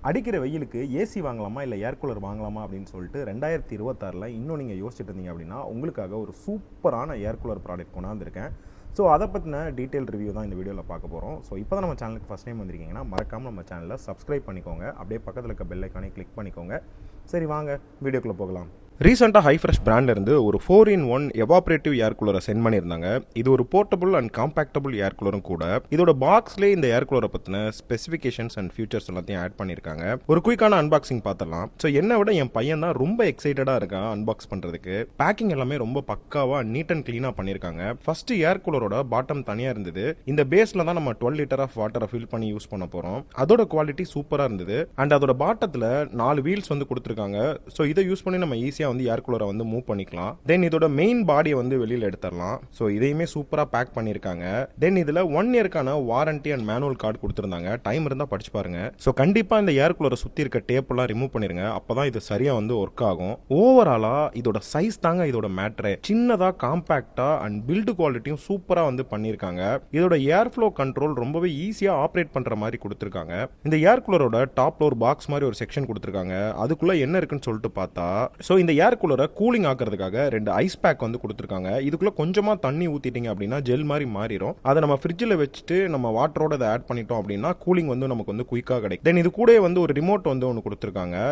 அடிக்கிற வெயிலுக்கு ஏசி வாங்கலாமா இல்லை ஏர் கூலர் வாங்கலாமா அப்படின்னு சொல்லிட்டு 2026 இன்னும் நீங்கள் யோசிச்சுட்டு இருந்தீங்க அப்படின்னா உங்களுக்காக ஒரு சூப்பரான ஏர் கூலர் ப்ராடக்ட் கொண்டாந்துருக்கேன். ஸோ அதை பற்றின டீட்டெயில் ரிவ்யூ தான் இந்த வீடியோவில் பார்க்க போகிறோம். ஸோ இப்போ தான் நம்ம சேனலுக்கு ஃபஸ்ட் டைம் வந்திருக்கீங்கன்னா மறக்காமல் நம்ம சேனலை சப்ஸ்கிரைப் பண்ணிக்கோங்க. அப்படியே பக்கத்தில் இருக்க பெல் ஐக்கானே கிளிக் பண்ணிக்கோங்க. சரி வாங்க வீடியோக்குள்ளே போகலாம். ரீசெண்டாக ஹைஃப்ரெஷ் பிராண்ட்லேருந்து ஒரு 4-in-1 எவாப்ரேட்டிவ் ஏர் கூலரை சென்ட் பண்ணியிருந்தாங்க. இது ஒரு போர்ட்டபுள் அண்ட் காம்பேக்டபுள் ஏர் கூலரும் கூட. இதோட பாக்ஸ்லேயே இந்த ஏர் கூலரை பற்றின ஸ்பெசிஃபிகேஷன்ஸ் அண்ட் ஃபியூச்சர்ஸ் எல்லாத்தையும் ஆட் பண்ணியிருக்காங்க. ஒரு குயிக்கான அன்பாக்சிங் பார்த்துடலாம். ஸோ என்னை விட என் பையன் தான் ரொம்ப எக்ஸைட்டடாக இருக்கான் அன்பாக்ஸ் பண்ணுறதுக்கு. பேக்கிங் எல்லாமே ரொம்ப பக்காவாக நீட் அண்ட் க்ளீனாக பண்ணியிருக்காங்க. ஃபர்ஸ்ட் ஏர் கூலரோட பாட்டம் தனியாக இருந்தது. இந்த பேஸில் தான் நம்ம 12 லிட்டர் ஆஃப் வாட்டரை ஃபில் பண்ணி யூஸ் பண்ண போகிறோம். அதோட குவாலிட்டி சூப்பராக இருந்தது. அண்ட் அதோட பாட்டத்தில் 4 வீல்ஸ் வந்து கொடுத்துருக்காங்க. ஸோ இதை யூஸ் பண்ணி நம்ம ஈஸியாக வந்து ஏர் கூலரை வந்து மூவ் பண்ணிக்கலாம். தென் இதோட மெயின் பாடியை வந்து வெளியில் எடுத்துடலாம். ஸோ இதையுமே சூப்பராக பேக் பண்ணியிருக்காங்க. தென் இதில் 1 இயர்க்கான வாரண்டி அண்ட் மேனுவல் கார்டு கொடுத்துருந்தாங்க. டைம் இருந்தால் படிச்சு பாருங்க. ஸோ கண்டிப்பாக இந்த ஏர் கூலரை சுற்றி இருக்க டேப்பெல்லாம் ரிமூவ் பண்ணிருங்க. அப்போதான் இது சரியாக வந்து ஒர்க் ஆகும். ஓவராலாக இதோட சைஸ் தாங்க இதோட மேட்ரே. சின்னதாக காம்பேக்டா அண்ட் பில்டு குவாலிட்டியும் சூப்பராக வந்து பண்ணியிருக்காங்க. இதோட ஏர் ஃப்ளோ கண்ட்ரோல் ரொம்பவே ஈஸியாக ஆப்ரேட் பண்ணுற மாதிரி கொடுத்துருக்காங்க. இந்த ஏர் கூலரோட டாப்ல ஒரு பாக்ஸ் மாதிரி ஒரு செக்ஷன் கொடுத்துருக்காங்க. அதுக்குள்ள என்ன இருக்குன்னு சொல்லிட்டு பார்த்தா ஸோ இந்த ஏர் கூலரை கூலிங் ஆக்கிறதுக்காக 2 ஐஸ் பேக் வந்து கொடுத்துருக்காங்க. இதுக்குள்ள கொஞ்சமா தண்ணி ஊத்திட்டீங்க அப்படின்னா ஜெல் மாதிரி மாறிடும். அதை நம்ம ஃப்ரிட்ஜில் வச்சுட்டு நம்ம வாட்டரோட அதை ஆட் பண்ணிட்டோம் அப்படின்னா கூலிங் வந்து நமக்கு வந்து குயிக்காக கிடைக்கும். தென் இது கூட வந்து ஒரு ரிமோட் வந்து ஒன்று கொடுத்துருக்காங்க.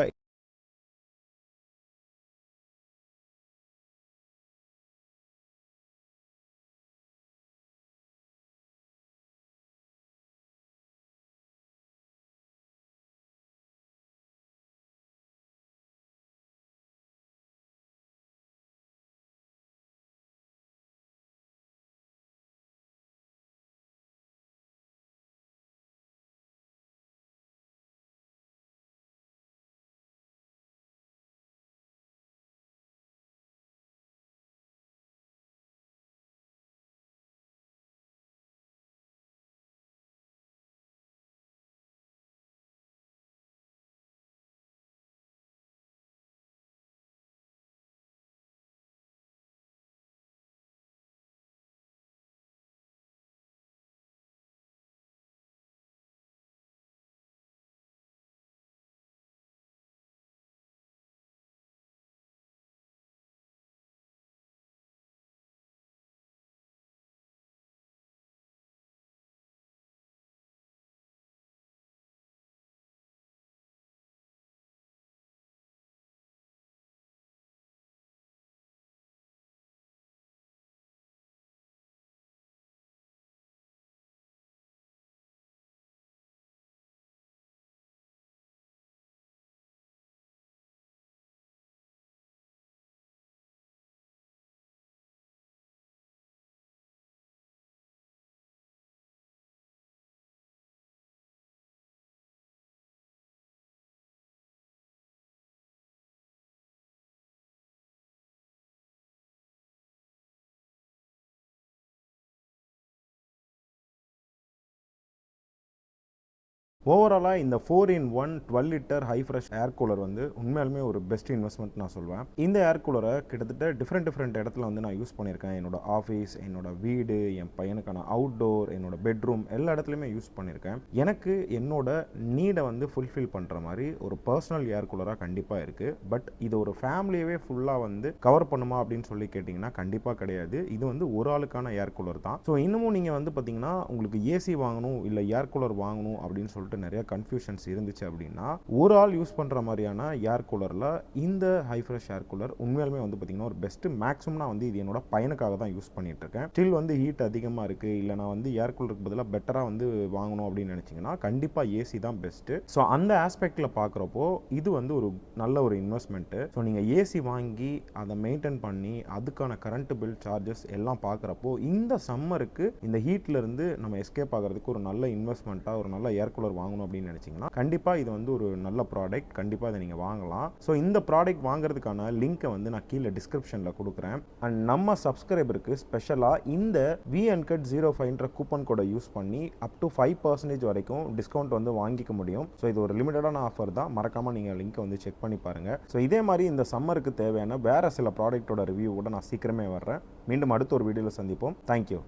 ஓவராலாக இந்த 4-in-1 12 லிட்டர் ஹைஃப்ரெஷ் ஏர் கூலர் வந்து உண்மையாலுமே ஒரு பெஸ்ட் இன்வெஸ்ட்மெண்ட் நான் சொல்வேன். இந்த ஏர் கூலரை கிட்டத்தட்ட டிஃப்ரெண்ட் இடத்துல வந்து நான் யூஸ் பண்ணியிருக்கேன். என்னோட ஆஃபீஸ், என்னோட வீடு, என் பையனுக்கான அவுட்டோர், என்னோட பெட்ரூம் எல்லா இடத்துலையுமே யூஸ் பண்ணியிருக்கேன். எனக்கு என்னோட நீடை வந்து ஃபுல்ஃபில் பண்ணுற மாதிரி ஒரு பர்சனல் ஏர் கூலராக கண்டிப்பாக இருக்குது. பட் இது ஒரு ஃபேமிலியவே ஃபுல்லாக வந்து கவர் பண்ணுமா அப்படின்னு சொல்லி கேட்டிங்கன்னா கண்டிப்பாக கிடையாது. இது வந்து ஒரு ஆளுக்கான ஏர் கூலர் தான். ஸோ இன்னமும் நீங்கள் வந்து பார்த்தீங்கன்னா உங்களுக்கு ஏசி வாங்கணும் இல்லை ஏர் கூலர் வாங்கணும் அப்படின்னு சொல்லிட்டு நிறைய கன்ஃபியூஷன்ஸ் இருந்துச்சு அப்படின்னா ஒரு ஆள் யூஸ் பண்ற மாதிரியான ஏர் கூலர்ல இந்த ஹைஃப்ரெஷ் ஏர் கூலர் உண்மையாலுமே வந்து பாத்தீங்கன்னா ஒரு பெஸ்ட். மேக்ஸிமம் வந்து இது என்னோட பையனுக்காக தான் யூஸ் பண்ணிட்டு இருக்கேன். ஸ்டில் வந்து ஹீட் அதிகமா இருக்கு, இல்ல நான் வந்து ஏர் கூலருக்கு பதிலாக பெட்டரா வந்து வாங்கணும் அப்படின்னு நினைச்சீங்கன்னா கண்டிப்பா ஏசி தான் பெஸ்ட். ஸோ அந்த ஆஸ்பெக்ட்ல பாக்குறப்போ இது வந்து ஒரு நல்ல ஒரு இன்வெஸ்ட்மெண்ட். ஸோ நீங்க ஏசி வாங்கி அதை மெயின்டைன் பண்ணி அதுக்கான கரண்ட் பில் சார்ஜஸ் எல்லாம் பாக்குறப்போ இந்த சம்மருக்கு இந்த ஹீட்ல இருந்து நம்ம எஸ்கேப் ஆகிறதுக்கு ஒரு நல்ல இன்வெஸ்ட்மெண்ட்டா ஒரு நல்ல ஏர் கூலர் வாங்கணும் அப்படின்னு நினைச்சீங்கன்னா கண்டிப்பா இது வந்து ஒரு நல்ல ப்ராடக்ட். கண்டிப்பா இதை நீங்க வாங்கலாம். ஸோ இந்த ப்ராடக்ட் வாங்குறதுக்கான லிங்கை வந்து நான் கீழே டிஸ்கிரிப்ஷன்ல கொடுக்குறேன். அண்ட் நம்ம சப்ஸ்கிரைபருக்கு ஸ்பெஷலா இந்த VUNCUT05 கூப்பன் கோடை யூஸ் பண்ணி அப் டு 5% வரைக்கும் டிஸ்கவுண்ட் வந்து வாங்கிக்க முடியும். ஸோ இது ஒரு லிமிட்டடான ஆஃபர் தான். மறக்காம நீங்க லிங்கை வந்து செக் பண்ணி பாருங்க. ஸோ இதே மாதிரி இந்த சம்மருக்கு தேவையான வேற சில ப்ராடக்ட்டோட ரிவ்யூ கூட நான் சீக்கிரமே வர்றேன். மீண்டும் அடுத்த ஒரு வீடியோவில் சந்திப்போம். தேங்க்யூ.